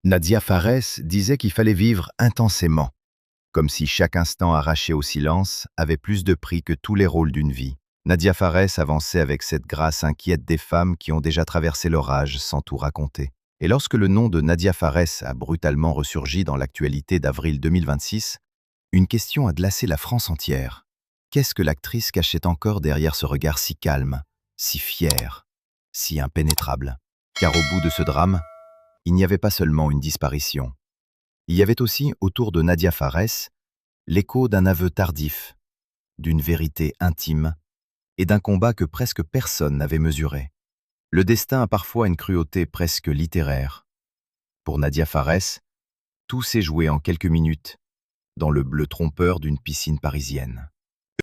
Nadia Fares disait qu'il fallait vivre intensément, comme si chaque instant arraché au silence avait plus de prix que tous les rôles d'une vie. Nadia Fares avançait avec cette grâce inquiète des femmes qui ont déjà traversé l'orage sans tout raconter. Et lorsque le nom de Nadia Fares a brutalement ressurgi dans l'actualité d'avril 2026, une question a glacé la France entière. Qu'est-ce que l'actrice cachait encore derrière ce regard si calme, si fier, si impénétrable? Car au bout de ce drame, il n'y avait pas seulement une disparition. Il y avait aussi, autour de Nadia Fares, l'écho d'un aveu tardif, d'une vérité intime et d'un combat que presque personne n'avait mesuré. Le destin a parfois une cruauté presque littéraire. Pour Nadia Fares, tout s'est joué en quelques minutes, dans le bleu trompeur d'une piscine parisienne.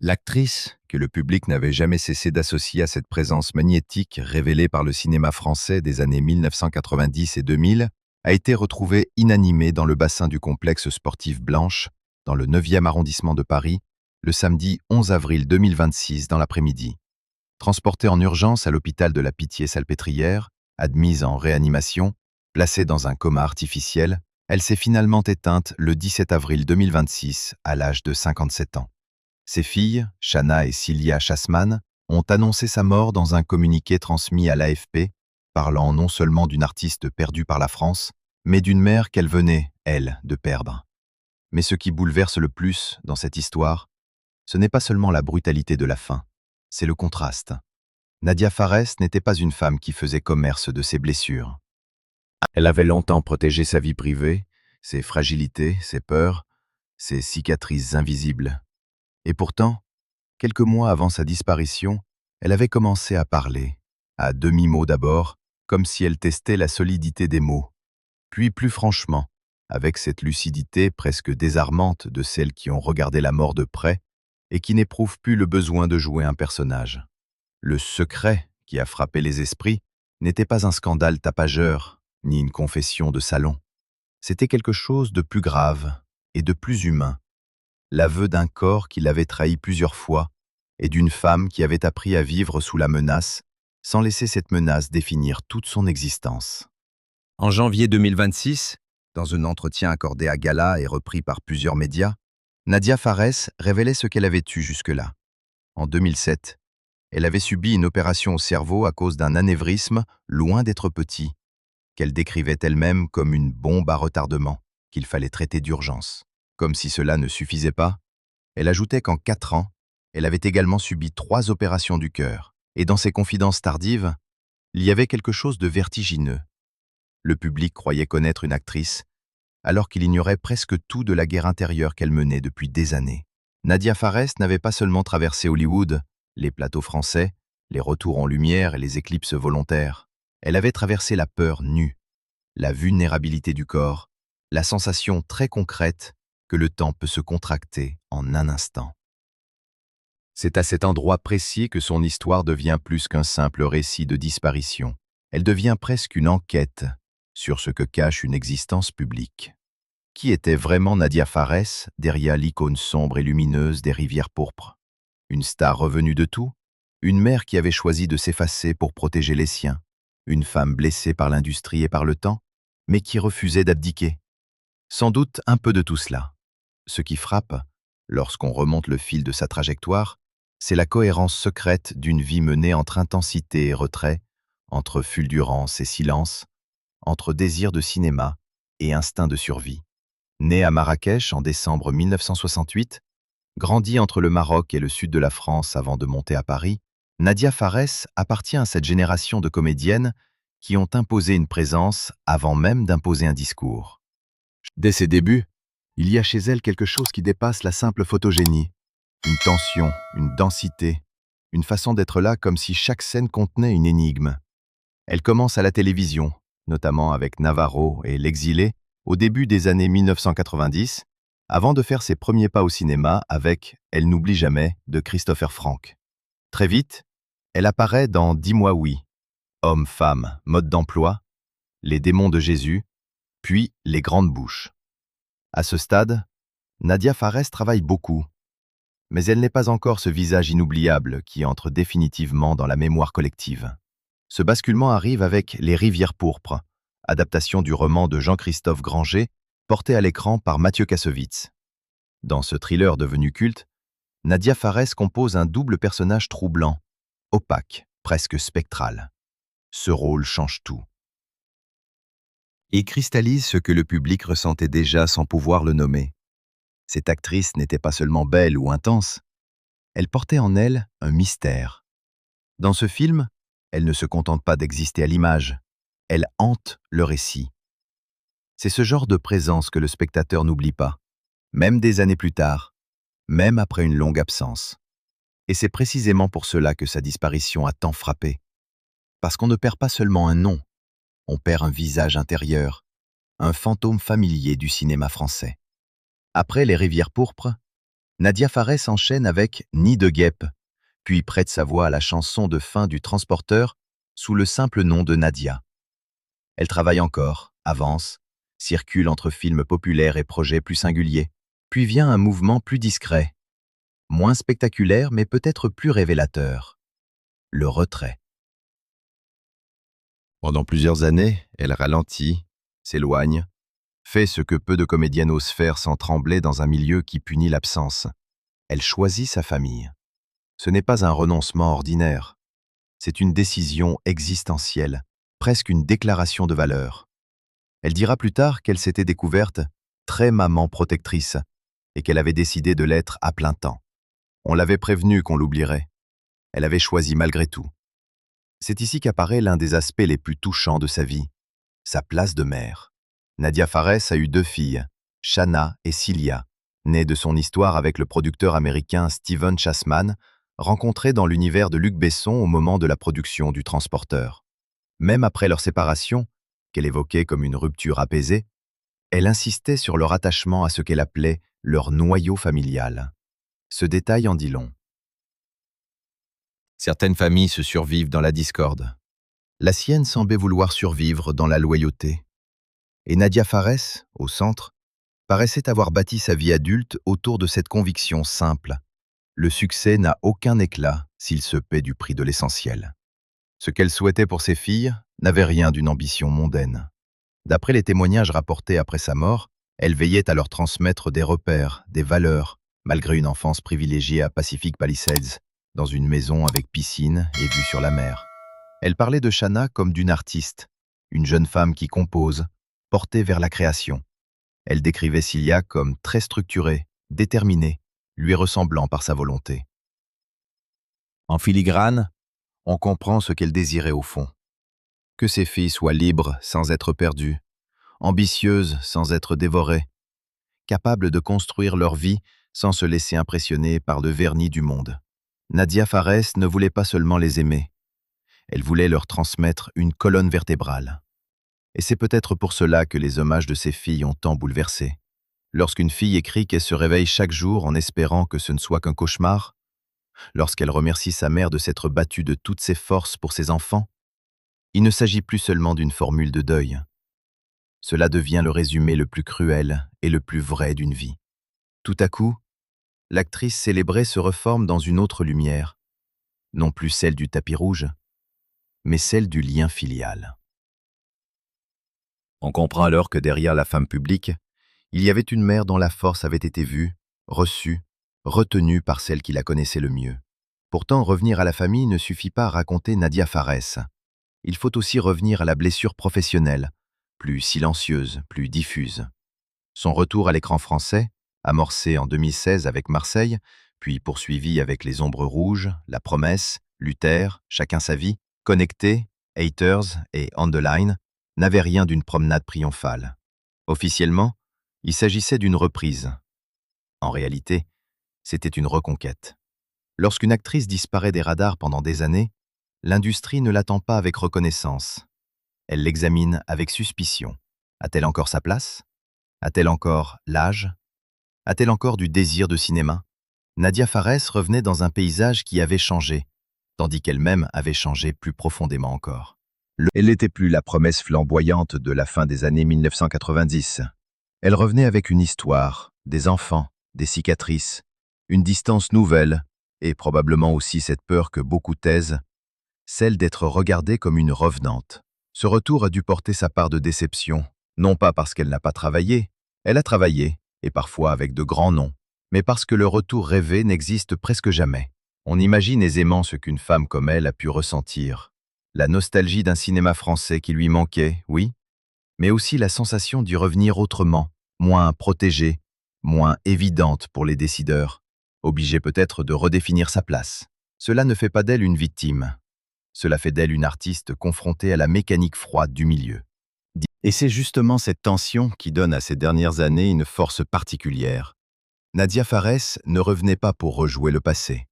L'actrice, que le public n'avait jamais cessé d'associer à cette présence magnétique révélée par le cinéma français des années 1990 et 2000, a été retrouvée inanimée dans le bassin du complexe sportif Blanche, dans le 9e arrondissement de Paris, le samedi 11 avril 2026 dans l'après-midi. Transportée en urgence à l'hôpital de la Pitié-Salpêtrière, admise en réanimation, placée dans un coma artificiel, elle s'est finalement éteinte le 17 avril 2026 à l'âge de 57 ans. Ses filles, Shana et Cilia Chassman, ont annoncé sa mort dans un communiqué transmis à l'AFP, parlant non seulement d'une artiste perdue par la France, mais d'une mère qu'elle venait, elle, de perdre. Mais ce qui bouleverse le plus dans cette histoire, ce n'est pas seulement la brutalité de la fin, c'est le contraste. Nadia Fares n'était pas une femme qui faisait commerce de ses blessures. Elle avait longtemps protégé sa vie privée, ses fragilités, ses peurs, ses cicatrices invisibles. Et pourtant, quelques mois avant sa disparition, elle avait commencé à parler, à demi-mot d'abord, comme si elle testait la solidité des mots, puis plus franchement, avec cette lucidité presque désarmante de celles qui ont regardé la mort de près et qui n'éprouvent plus le besoin de jouer un personnage. Le secret qui a frappé les esprits n'était pas un scandale tapageur, ni une confession de salon. C'était quelque chose de plus grave et de plus humain. L'aveu d'un corps qui l'avait trahi plusieurs fois et d'une femme qui avait appris à vivre sous la menace, sans laisser cette menace définir toute son existence. En janvier 2026, dans un entretien accordé à Gala et repris par plusieurs médias, Nadia Fares révélait ce qu'elle avait eu jusque-là. En 2007, elle avait subi une opération au cerveau à cause d'un anévrisme loin d'être petit, qu'elle décrivait elle-même comme une bombe à retardement qu'il fallait traiter d'urgence. Comme si cela ne suffisait pas, elle ajoutait qu'en 4 ans, elle avait également subi 3 opérations du cœur. Et dans ses confidences tardives, il y avait quelque chose de vertigineux. Le public croyait connaître une actrice, alors qu'il ignorait presque tout de la guerre intérieure qu'elle menait depuis des années. Nadia Fares n'avait pas seulement traversé Hollywood, les plateaux français, les retours en lumière et les éclipses volontaires. Elle avait traversé la peur nue, la vulnérabilité du corps, la sensation très concrète que le temps peut se contracter en un instant. C'est à cet endroit précis que son histoire devient plus qu'un simple récit de disparition. Elle devient presque une enquête sur ce que cache une existence publique. Qui était vraiment Nadia Fares derrière l'icône sombre et lumineuse des rivières pourpres? Une star revenue de tout? Une mère qui avait choisi de s'effacer pour protéger les siens? Une femme blessée par l'industrie et par le temps, mais qui refusait d'abdiquer? Sans doute un peu de tout cela. Ce qui frappe, lorsqu'on remonte le fil de sa trajectoire, c'est la cohérence secrète d'une vie menée entre intensité et retrait, entre fulgurance et silence, entre désir de cinéma et instinct de survie. Née à Marrakech en décembre 1968, grandie entre le Maroc et le sud de la France avant de monter à Paris, Nadia Fares appartient à cette génération de comédiennes qui ont imposé une présence avant même d'imposer un discours. Dès ses débuts, il y a chez elle quelque chose qui dépasse la simple photogénie. Une tension, une densité, une façon d'être là comme si chaque scène contenait une énigme. Elle commence à la télévision, notamment avec Navarro et L'Exilé, au début des années 1990, avant de faire ses premiers pas au cinéma avec Elle n'oublie jamais de Christopher Frank. Très vite, elle apparaît dans Dis-moi oui, Homme, femme, mode d'emploi, Les démons de Jésus, puis Les grandes bouches. À ce stade, Nadia Fares travaille beaucoup, mais elle n'est pas encore ce visage inoubliable qui entre définitivement dans la mémoire collective. Ce basculement arrive avec Les rivières pourpres, adaptation du roman de Jean-Christophe Granger, porté à l'écran par Mathieu Kassovitz. Dans ce thriller devenu culte, Nadia Fares compose un double personnage troublant, opaque, presque spectral. Ce rôle change tout. Et cristallise ce que le public ressentait déjà sans pouvoir le nommer. Cette actrice n'était pas seulement belle ou intense, elle portait en elle un mystère. Dans ce film, elle ne se contente pas d'exister à l'image, elle hante le récit. C'est ce genre de présence que le spectateur n'oublie pas, même des années plus tard, même après une longue absence. Et c'est précisément pour cela que sa disparition a tant frappé. Parce qu'on ne perd pas seulement un nom, on perd un visage intérieur, un fantôme familier du cinéma français. Après Les Rivières pourpres, Nadia Fares enchaîne avec Nid de guêpe, puis prête sa voix à la chanson de fin du Transporteur sous le simple nom de Nadia. Elle travaille encore, avance, circule entre films populaires et projets plus singuliers, puis vient un mouvement plus discret, moins spectaculaire mais peut-être plus révélateur, le retrait. Pendant plusieurs années, elle ralentit, s'éloigne, fait ce que peu de comédiennes osent faire sans trembler dans un milieu qui punit l'absence. Elle choisit sa famille. Ce n'est pas un renoncement ordinaire, c'est une décision existentielle, presque une déclaration de valeur. Elle dira plus tard qu'elle s'était découverte très maman protectrice et qu'elle avait décidé de l'être à plein temps. On l'avait prévenue qu'on l'oublierait. Elle avait choisi malgré tout. C'est ici qu'apparaît l'un des aspects les plus touchants de sa vie, sa place de mère. Nadia Fares a eu 2 filles, Shanna et Cilia, nées de son histoire avec le producteur américain Steven Chasman, rencontré dans l'univers de Luc Besson au moment de la production du Transporteur. Même après leur séparation, qu'elle évoquait comme une rupture apaisée, elle insistait sur leur attachement à ce qu'elle appelait leur noyau familial. Ce détail en dit long. Certaines familles se survivent dans la discorde. La sienne semblait vouloir survivre dans la loyauté. Et Nadia Fares, au centre, paraissait avoir bâti sa vie adulte autour de cette conviction simple. Le succès n'a aucun éclat s'il se paie du prix de l'essentiel. Ce qu'elle souhaitait pour ses filles n'avait rien d'une ambition mondaine. D'après les témoignages rapportés après sa mort, elle veillait à leur transmettre des repères, des valeurs, malgré une enfance privilégiée à Pacific Palisades, dans une maison avec piscine et vue sur la mer. Elle parlait de Shanna comme d'une artiste, une jeune femme qui compose, portée vers la création. Elle décrivait Cilia comme très structurée, déterminée, lui ressemblant par sa volonté. En filigrane, on comprend ce qu'elle désirait au fond. Que ses filles soient libres sans être perdues, ambitieuses sans être dévorées, capables de construire leur vie sans se laisser impressionner par le vernis du monde. Nadia Fares ne voulait pas seulement les aimer, elle voulait leur transmettre une colonne vertébrale. Et c'est peut-être pour cela que les hommages de ses filles ont tant bouleversé. Lorsqu'une fille écrit qu'elle se réveille chaque jour en espérant que ce ne soit qu'un cauchemar, lorsqu'elle remercie sa mère de s'être battue de toutes ses forces pour ses enfants, il ne s'agit plus seulement d'une formule de deuil. Cela devient le résumé le plus cruel et le plus vrai d'une vie. Tout à coup, l'actrice célébrée se reforme dans une autre lumière, non plus celle du tapis rouge, mais celle du lien filial. On comprend alors que derrière la femme publique, il y avait une mère dont la force avait été vue, reçue, retenue par celle qui la connaissait le mieux. Pourtant, revenir à la famille ne suffit pas à raconter Nadia Fares. Il faut aussi revenir à la blessure professionnelle, plus silencieuse, plus diffuse. Son retour à l'écran français, amorcé en 2016 avec Marseille, puis poursuivi avec Les Ombres Rouges, La Promesse, Luther, Chacun sa vie, Connecté, Haters et On the Line, n'avait rien d'une promenade triomphale. Officiellement, il s'agissait d'une reprise. En réalité, c'était une reconquête. Lorsqu'une actrice disparaît des radars pendant des années, l'industrie ne l'attend pas avec reconnaissance. Elle l'examine avec suspicion. A-t-elle encore sa place? A-t-elle encore l'âge? A-t-elle encore du désir de cinéma? Nadia Fares revenait dans un paysage qui avait changé, tandis qu'elle-même avait changé plus profondément encore. Elle n'était plus la promesse flamboyante de la fin des années 1990. Elle revenait avec une histoire, des enfants, des cicatrices, une distance nouvelle, et probablement aussi cette peur que beaucoup taisent, celle d'être regardée comme une revenante, Ce retour a dû porter sa part de déception, non pas parce qu'elle n'a pas travaillé, elle a travaillé, et parfois avec de grands noms, mais parce que le retour rêvé n'existe presque jamais. On imagine aisément ce qu'une femme comme elle a pu ressentir. La nostalgie d'un cinéma français qui lui manquait, oui, mais aussi la sensation d'y revenir autrement, moins protégée, moins évidente pour les décideurs, obligée peut-être de redéfinir sa place. Cela ne fait pas d'elle une victime. Cela fait d'elle une artiste confrontée à la mécanique froide du milieu. Et c'est justement cette tension qui donne à ces dernières années une force particulière. Nadia Fares ne revenait pas pour rejouer le passé.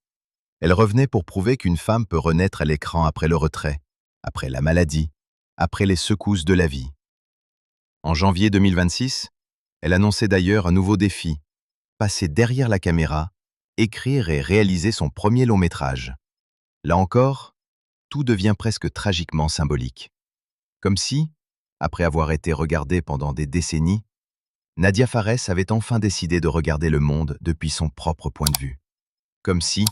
Elle revenait pour prouver qu'une femme peut renaître à l'écran après le retrait, après la maladie, après les secousses de la vie. En janvier 2026, elle annonçait d'ailleurs un nouveau défi, passer derrière la caméra, écrire et réaliser son premier long-métrage. Là encore, tout devient presque tragiquement symbolique. Comme si, après avoir été regardée pendant des décennies, Nadia Fares avait enfin décidé de regarder le monde depuis son propre point de vue. Comme si,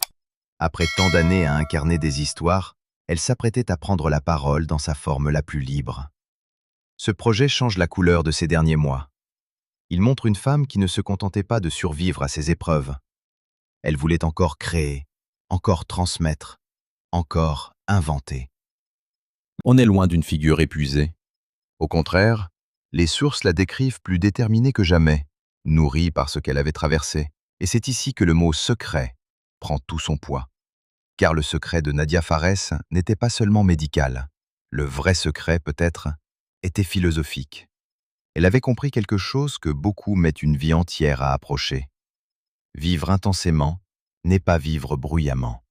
après tant d'années à incarner des histoires, elle s'apprêtait à prendre la parole dans sa forme la plus libre. Ce projet change la couleur de ces derniers mois. Il montre une femme qui ne se contentait pas de survivre à ses épreuves. Elle voulait encore créer, encore transmettre, encore inventer. On est loin d'une figure épuisée. Au contraire, les sources la décrivent plus déterminée que jamais, nourrie par ce qu'elle avait traversé. Et c'est ici que le mot « secret » prend tout son poids. Car le secret de Nadia Fares n'était pas seulement médical. Le vrai secret, peut-être, était philosophique. Elle avait compris quelque chose que beaucoup mettent une vie entière à approcher. Vivre intensément n'est pas vivre bruyamment.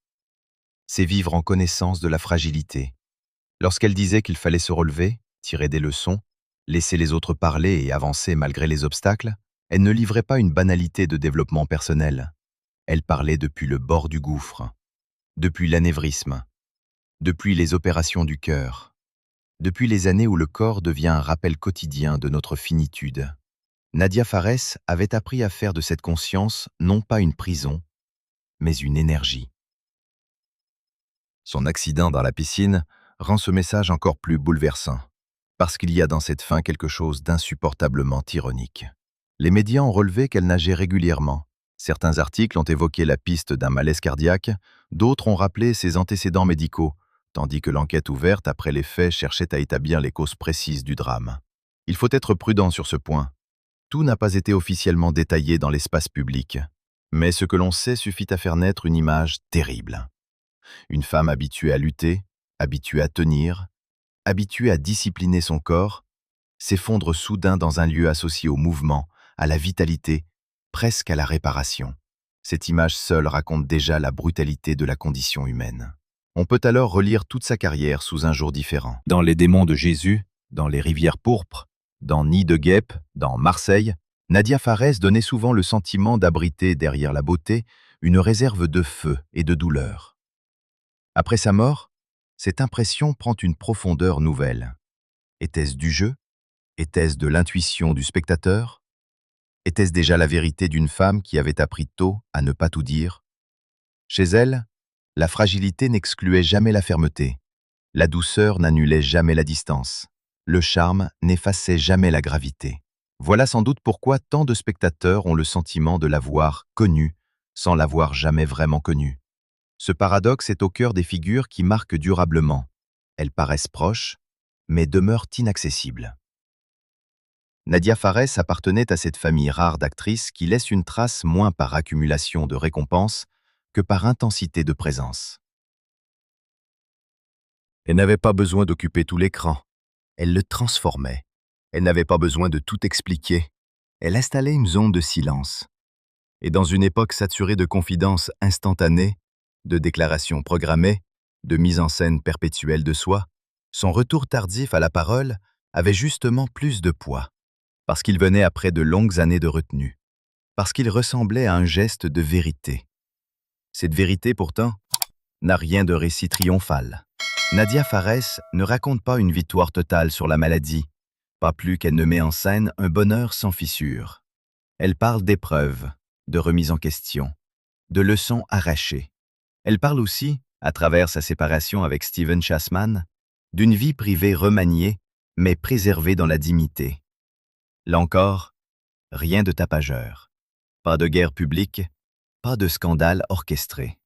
C'est vivre en connaissance de la fragilité. Lorsqu'elle disait qu'il fallait se relever, tirer des leçons, laisser les autres parler et avancer malgré les obstacles, elle ne livrait pas une banalité de développement personnel. Elle parlait depuis le bord du gouffre, depuis l'anévrisme, depuis les opérations du cœur, depuis les années où le corps devient un rappel quotidien de notre finitude. Nadia Fares avait appris à faire de cette conscience non pas une prison, mais une énergie. Son accident dans la piscine rend ce message encore plus bouleversant, parce qu'il y a dans cette fin quelque chose d'insupportablement ironique. Les médias ont relevé qu'elle nageait régulièrement. Certains articles ont évoqué la piste d'un malaise cardiaque, d'autres ont rappelé ses antécédents médicaux, tandis que l'enquête ouverte après les faits cherchait à établir les causes précises du drame. Il faut être prudent sur ce point. Tout n'a pas été officiellement détaillé dans l'espace public, mais ce que l'on sait suffit à faire naître une image terrible. Une femme habituée à lutter, habituée à tenir, habituée à discipliner son corps, s'effondre soudain dans un lieu associé au mouvement, à la vitalité, presque à la réparation. Cette image seule raconte déjà la brutalité de la condition humaine. On peut alors relire toute sa carrière sous un jour différent. Dans Les démons de Jésus, dans Les rivières pourpres, dans Nid de guêpes, dans Marseille, Nadia Fares donnait souvent le sentiment d'abriter derrière la beauté une réserve de feu et de douleur. Après sa mort, cette impression prend une profondeur nouvelle. Était-ce du jeu? Était-ce de l'intuition du spectateur? Était-ce déjà la vérité d'une femme qui avait appris tôt à ne pas tout dire? Chez elle, la fragilité n'excluait jamais la fermeté. La douceur n'annulait jamais la distance. Le charme n'effaçait jamais la gravité. Voilà sans doute pourquoi tant de spectateurs ont le sentiment de l'avoir connue sans l'avoir jamais vraiment connue. Ce paradoxe est au cœur des figures qui marquent durablement. Elles paraissent proches, mais demeurent inaccessibles. Nadia Fares appartenait à cette famille rare d'actrices qui laisse une trace moins par accumulation de récompenses que par intensité de présence. Elle n'avait pas besoin d'occuper tout l'écran. Elle le transformait. Elle n'avait pas besoin de tout expliquer. Elle installait une zone de silence. Et dans une époque saturée de confidences instantanées, de déclarations programmées, de mise en scène perpétuelle de soi, son retour tardif à la parole avait justement plus de poids, parce qu'il venait après de longues années de retenue, parce qu'il ressemblait à un geste de vérité. Cette vérité, pourtant, n'a rien de récit triomphal. Nadia Fares ne raconte pas une victoire totale sur la maladie, pas plus qu'elle ne met en scène un bonheur sans fissure. Elle parle d'épreuves, de remise en question, de leçons arrachées. Elle parle aussi, à travers sa séparation avec Steven Chasman, d'une vie privée remaniée, mais préservée dans la dignité. Là encore, rien de tapageur, pas de guerre publique, pas de scandale orchestré.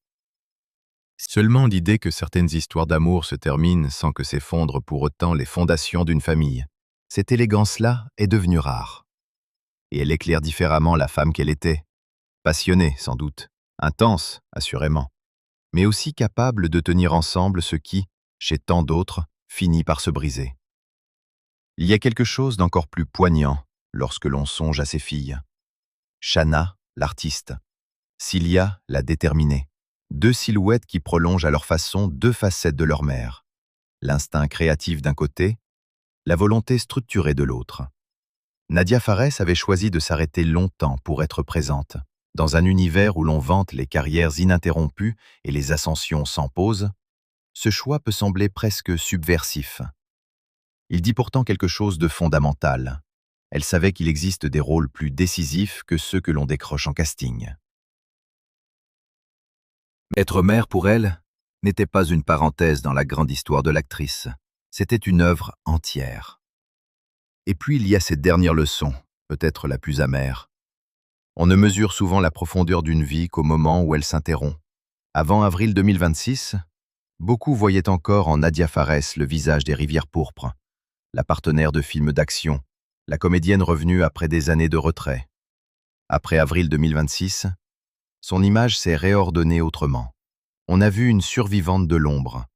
Seulement l'idée que certaines histoires d'amour se terminent sans que s'effondrent pour autant les fondations d'une famille. Cette élégance-là est devenue rare. Et elle éclaire différemment la femme qu'elle était. Passionnée, sans doute, intense, assurément, mais aussi capable de tenir ensemble ce qui, chez tant d'autres, finit par se briser. Il y a quelque chose d'encore plus poignant lorsque l'on songe à ses filles. Shanna, l'artiste. Cilia, la déterminée. Deux silhouettes qui prolongent à leur façon deux facettes de leur mère. L'instinct créatif d'un côté, la volonté structurée de l'autre. Nadia Fares avait choisi de s'arrêter longtemps pour être présente. Dans un univers où l'on vante les carrières ininterrompues et les ascensions sans pause, ce choix peut sembler presque subversif. Il dit pourtant quelque chose de fondamental. Elle savait qu'il existe des rôles plus décisifs que ceux que l'on décroche en casting. Être mère pour elle n'était pas une parenthèse dans la grande histoire de l'actrice, c'était une œuvre entière. Et puis il y a cette dernière leçon, peut-être la plus amère. On ne mesure souvent la profondeur d'une vie qu'au moment où elle s'interrompt. Avant avril 2026, beaucoup voyaient encore en Nadia Fares le visage des rivières pourpres, la partenaire de films d'action, la comédienne revenue après des années de retrait. Après avril 2026, son image s'est réordonnée autrement. On a vu une survivante de l'ombre,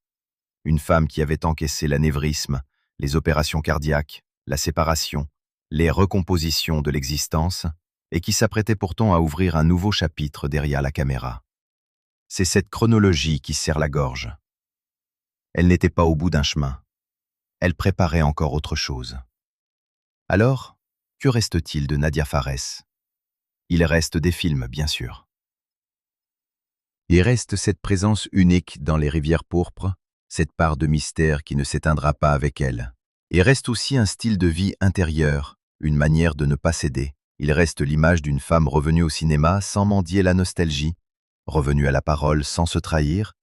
une femme qui avait encaissé l'anévrisme, les opérations cardiaques, la séparation, les recompositions de l'existence, et qui s'apprêtait pourtant à ouvrir un nouveau chapitre derrière la caméra. C'est cette chronologie qui serre la gorge. Elle n'était pas au bout d'un chemin. Elle préparait encore autre chose. Alors, que reste-t-il de Nadia Fares? Il reste des films, bien sûr. Il reste cette présence unique dans les rivières pourpres, cette part de mystère qui ne s'éteindra pas avec elle. Il reste aussi un style de vie intérieur, une manière de ne pas céder. Il reste l'image d'une femme revenue au cinéma sans mendier la nostalgie, revenue à la parole sans se trahir,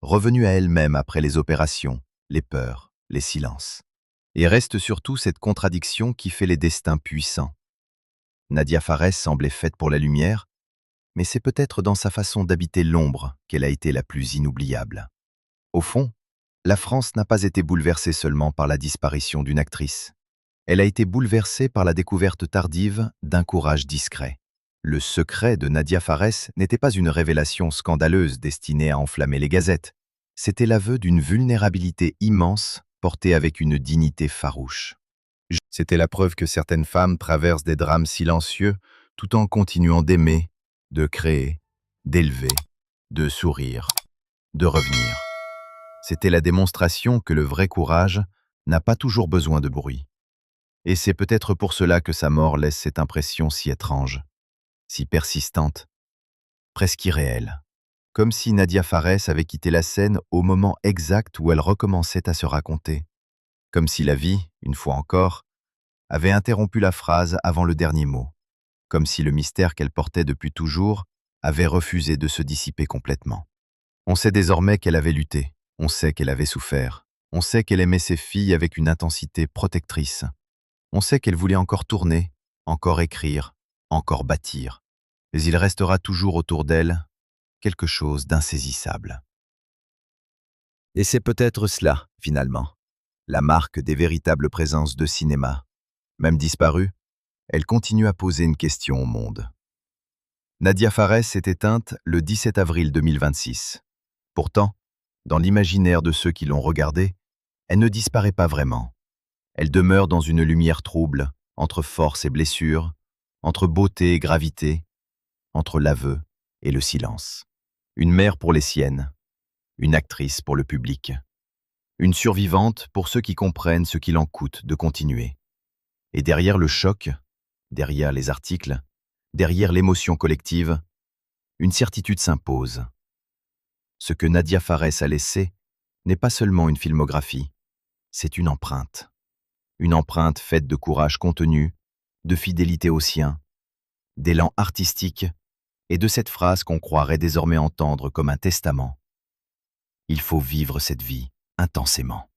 revenue à elle-même après les opérations, les peurs, les silences. Et reste surtout cette contradiction qui fait les destins puissants. Nadia Fares semblait faite pour la lumière, mais c'est peut-être dans sa façon d'habiter l'ombre qu'elle a été la plus inoubliable. Au fond, la France n'a pas été bouleversée seulement par la disparition d'une actrice. Elle a été bouleversée par la découverte tardive d'un courage discret. Le secret de Nadia Fares n'était pas une révélation scandaleuse destinée à enflammer les gazettes. C'était l'aveu d'une vulnérabilité immense portée avec une dignité farouche. C'était la preuve que certaines femmes traversent des drames silencieux tout en continuant d'aimer, de créer, d'élever, de sourire, de revenir. C'était la démonstration que le vrai courage n'a pas toujours besoin de bruit. Et c'est peut-être pour cela que sa mort laisse cette impression si étrange, si persistante, presque irréelle. Comme si Nadia Fares avait quitté la scène au moment exact où elle recommençait à se raconter. Comme si la vie, une fois encore, avait interrompu la phrase avant le dernier mot. Comme si le mystère qu'elle portait depuis toujours avait refusé de se dissiper complètement. On sait désormais qu'elle avait lutté, on sait qu'elle avait souffert, on sait qu'elle aimait ses filles avec une intensité protectrice. On sait qu'elle voulait encore tourner, encore écrire, encore bâtir. Mais il restera toujours autour d'elle quelque chose d'insaisissable. Et c'est peut-être cela, finalement, la marque des véritables présences de cinéma. Même disparue, elle continue à poser une question au monde. Nadia Fares s'est éteinte le 17 avril 2026. Pourtant, dans l'imaginaire de ceux qui l'ont regardée, elle ne disparaît pas vraiment. Elle demeure dans une lumière trouble, entre force et blessure, entre beauté et gravité, entre l'aveu et le silence. Une mère pour les siennes, une actrice pour le public, une survivante pour ceux qui comprennent ce qu'il en coûte de continuer. Et derrière le choc, derrière les articles, derrière l'émotion collective, une certitude s'impose. Ce que Nadia Fares a laissé n'est pas seulement une filmographie, c'est une empreinte. Une empreinte faite de courage contenu, de fidélité aux siens, d'élan artistique et de cette phrase qu'on croirait désormais entendre comme un testament. Il faut vivre cette vie intensément.